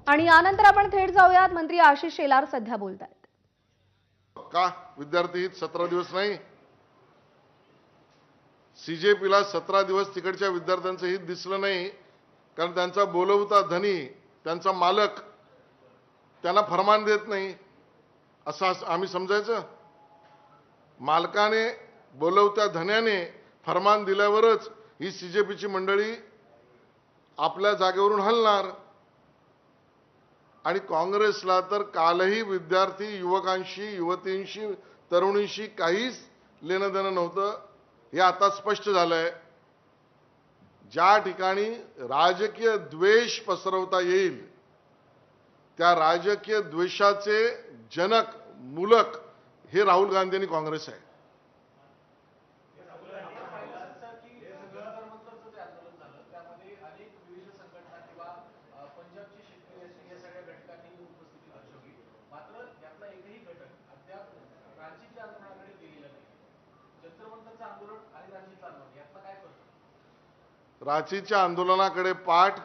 आणि यानंतर आपण थेट जाऊयात मंत्री आशिष शेलार सध्या बोलतायत. का विद्यार्थी हित 17 दिवस नाही? सीजेपीला 17 दिवस तिकडच्या विद्यार्थ्यांचं हित दिसलं नाही, कारण त्यांचा बोलवता धनी, त्यांचा मालक त्यांना फरमान देत नाही असं आम्ही समजायचं. मालकाने बोलवत्या धन्याने फरमान दिल्यावरच ही सीजेपीची मंडळी आपल्या जागेवरून हलणार. आणि काँग्रेसला तर कालही विद्यार्थी युवकांशी, युवतींशी, तरुणींशी काहीच लेणं देणं नव्हतं, हे आता स्पष्ट झालंय. ज्या ठिकाणी राजकीय द्वेष पसरवता येईल त्या राजकीय द्वेषाचे जनक, मूलक हे राहुल गांधी आणि काँग्रेस आहे. रांचीच्या आंदोलनाकडे पाठ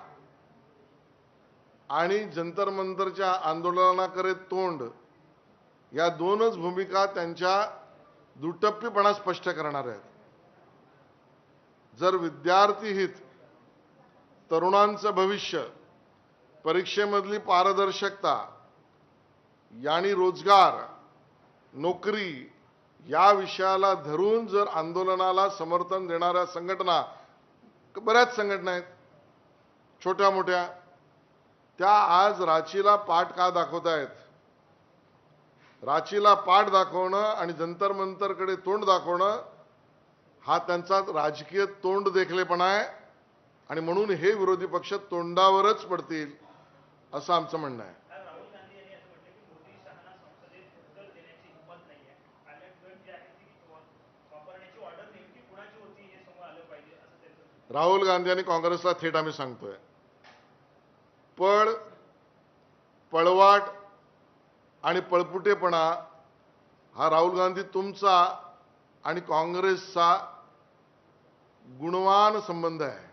आणि जंतर मंतरच्या आंदोलनाकडे तोंड, या दोनच भूमिका त्यांच्या दुटप्पीपणा स्पष्ट करणार आहेत. जर विद्यार्थी हित, तरुणांचं भविष्य, परीक्षेमधली पारदर्शकता आणि रोजगार, नोकरी या विषयाला धरून जर आंदोलनाला समर्थन देणाऱ्या संघटना, बऱ्याच संघटना आहेत छोट्या मोठ्या, त्या आज रांचीला पाठ का दाखवत आहेत? रांचीला पाठ दाखवणं आणि जंतर मंतरकडे तोंड दाखवणं हा त्यांचा राजकीय तोंड देखलेपणा आहे. आणि म्हणून हे विरोधी पक्ष तोंडावरच पडतील असं आमचं म्हणणं आहे. राहुल गांधी आणि काँग्रेसला थेट आम्ही सांगतोय, पळवाट आणि पळपुटेपणा हा राहुल गांधी तुमचा आणि काँग्रेसचा गुणवान संबंध आहे.